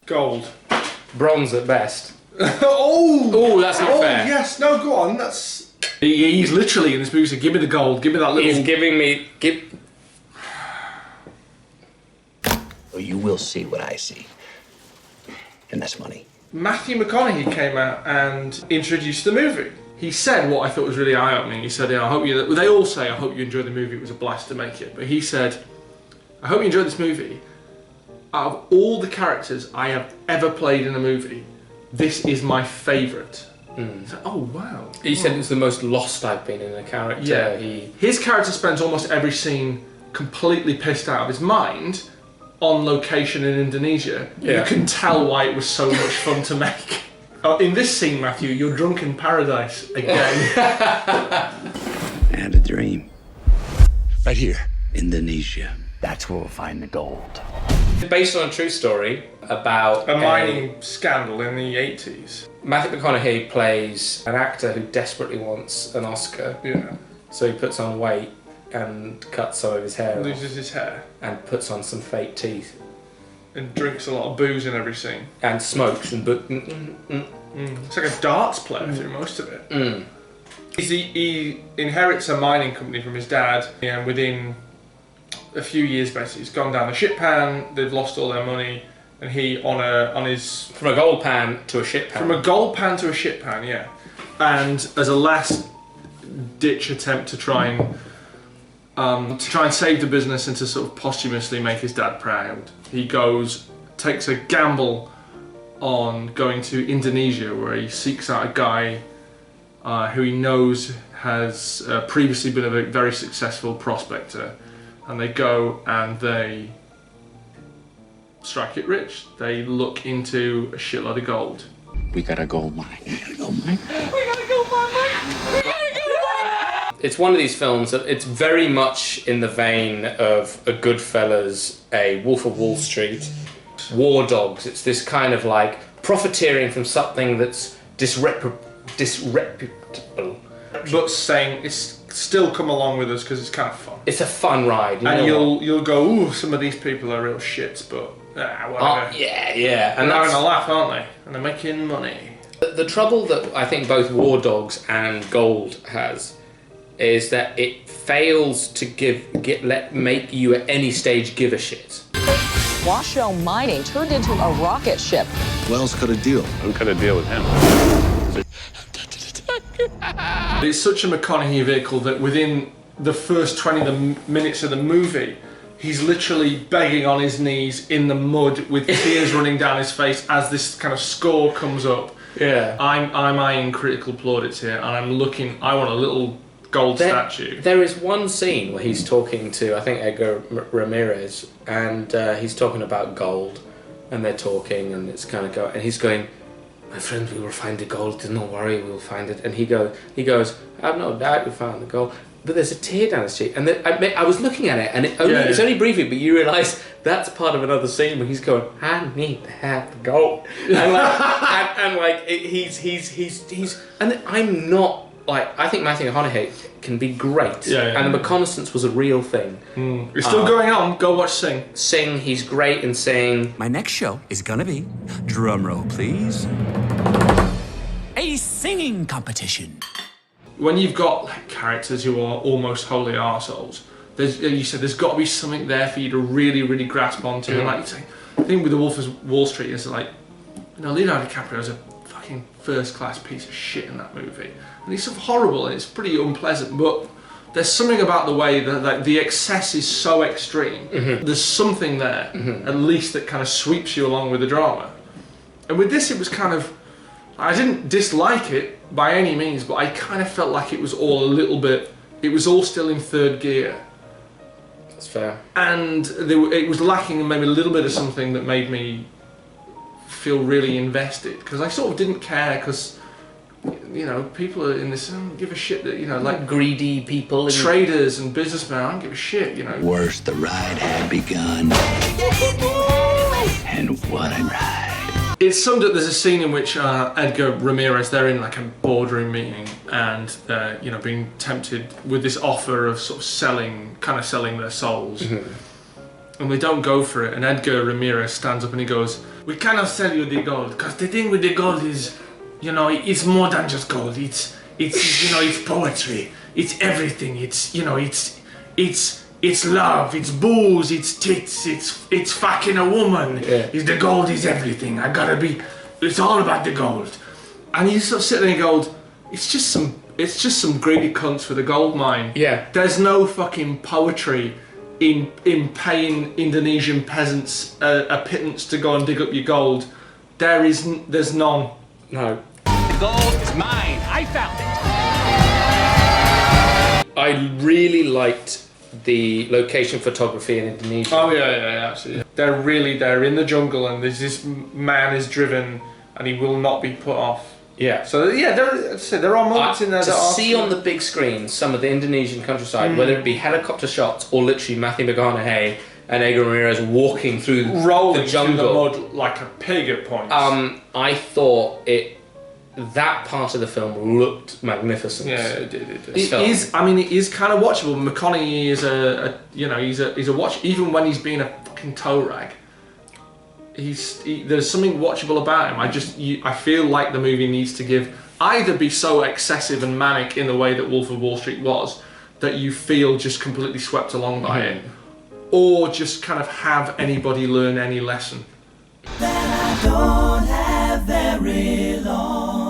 Gold. Bronze at best. Oh, that's not fair. Yes, no, go on. That's. He's literally in this movie saying, "Give me the gold. Give me that little." He's giving me. Well, you will see what I see, and that's money. Matthew McCaughey came out and introduced the movie. He said what I thought was really eye-opening. He said, "I hope you." They all say, "I hope you enjoyed the movie. It was a blast to make it." But he said, "I hope you enjoyed this movie. Out of all the characters I have ever played in a movie, this is my favourite." Like, oh wow! He said it was the most lost I've been in a character. Yeah, his character spends almost every scene completely pissed out of his mind on location in Indonesia. Yeah. You can tell why it was so much fun to make. In this scene, Matthew, you're drunk in paradise again. I had a dream. Right here, Indonesia. That's where we'll find the gold. Based on a true story about a mining scandal in the 80s. Matthew McConaughey plays an actor who desperately wants an Oscar. Yeah. So he puts on weight and cuts some of his hair Loses off, his hair. and puts on some fake teeth. And drinks a lot of booze in every scene. And smokes and It's like a darts player through most of it. He inherits a mining company from his dad, and within a few years basically he's gone down the shit pan, they've lost all their money, and he on his from a gold pan to a shit pan. From a gold pan to a shit pan, yeah. And as a last ditch attempt to try and save the business and to sort of posthumously make his dad proud, he takes a gamble on going to Indonesia, where he seeks out a guy who he knows has previously been a very successful prospector, and they go and they strike it rich. They look into a shitload of gold. We got a gold mine. We got a gold mine. It's one of these films that it's very much in the vein of a Goodfellas, a Wolf of Wall Street, War Dogs. It's this kind of like profiteering from something that's disreputable. But saying it's still come along with us because it's kind of fun. It's a fun ride. You'll go, ooh, some of these people are real shits, but whatever. Yeah. And they're having a laugh, aren't they? And they're making money. The trouble that I think both War Dogs and Gold has is that it fails to make you at any stage give a shit. Washoe Mining turned into a rocket ship. Wells cut a deal. Who cut a deal with him? It's such a McConaughey vehicle that within the first 20 minutes of the movie, he's literally begging on his knees in the mud with tears running down his face as this kind of score comes up. Yeah. I'm eyeing critical plaudits here, and I want a little gold statue. There is one scene where he's talking to, I think, Edgar Ramirez, and he's talking about gold, and they're talking, and it's kind of and he's going, "My friend, we will find the gold. Do not worry, we will find it." And he goes, "I have no doubt you found the gold." But there's a tear down his cheek, and I was looking at it, and it's only briefly, but you realise that's part of another scene where he's going, "I need to have the gold," and he's, and I'm not. I think Matthew McConaughey can be great, and the reconnaissance was a real thing. It's still going on. Go watch Sing. Sing, he's great in Sing. My next show is gonna be, drumroll please, a singing competition. When you've got characters who are almost wholly arseholes, there's got to be something there for you to really, really grasp onto. And like you say, the thing with the Wolf of Wall Street is Leonardo DiCaprio's a fucking first-class piece of shit in that movie. And he's sort of horrible and it's pretty unpleasant, but there's something about the way that the excess is so extreme. There's something there, at least, that kind of sweeps you along with the drama. And with this, it was kind of, I didn't dislike it by any means, but I kind of felt like it was all it was all still in third gear. That's fair. And it was lacking maybe a little bit of something that made me feel really invested, because I sort of didn't care, because people are in this, I don't give a shit that, like greedy people, traders and businessmen, I don't give a shit, Worse, the ride had begun. And what a ride. It's summed up, there's a scene in which Edgar Ramirez, they're in like a boardroom meeting, and being tempted with this offer of sort of selling their souls. and they don't go for it. And Edgar Ramirez stands up and he goes, "We cannot sell you the gold, because the thing with the gold is, you know, it's more than just gold. It's you know, it's poetry. It's everything. It's, you know, it's love. It's booze. It's tits. It's fucking a woman. Yeah. It's the gold is everything. It's all about the gold." And you sort of sit there and go, it's just some greedy cunts for the gold mine. Yeah. There's no fucking poetry in paying Indonesian peasants a pittance to go and dig up your gold. There's none. No. The gold is mine. I found it. I really liked the location photography in Indonesia. Oh yeah, absolutely. They're in the jungle, and there's this man is driven, and he will not be put off. Yeah. So yeah, there are moments in there to that are see on the big screen some of the Indonesian countryside, whether it be helicopter shots or literally Matthew McCaughey and Edgar Ramirez walking through rolling the jungle through the mud like a pig at points. I thought that part of the film looked magnificent. Yeah, it did. It is. I mean, it is kind of watchable. McConaughey is he's a watch. Even when he's being a fucking toe rag, there's something watchable about him. I feel like the movie needs to either be so excessive and manic in the way that Wolf of Wall Street was, that you feel just completely swept along by it, or just kind of have anybody learn any lesson. That I don't have very long.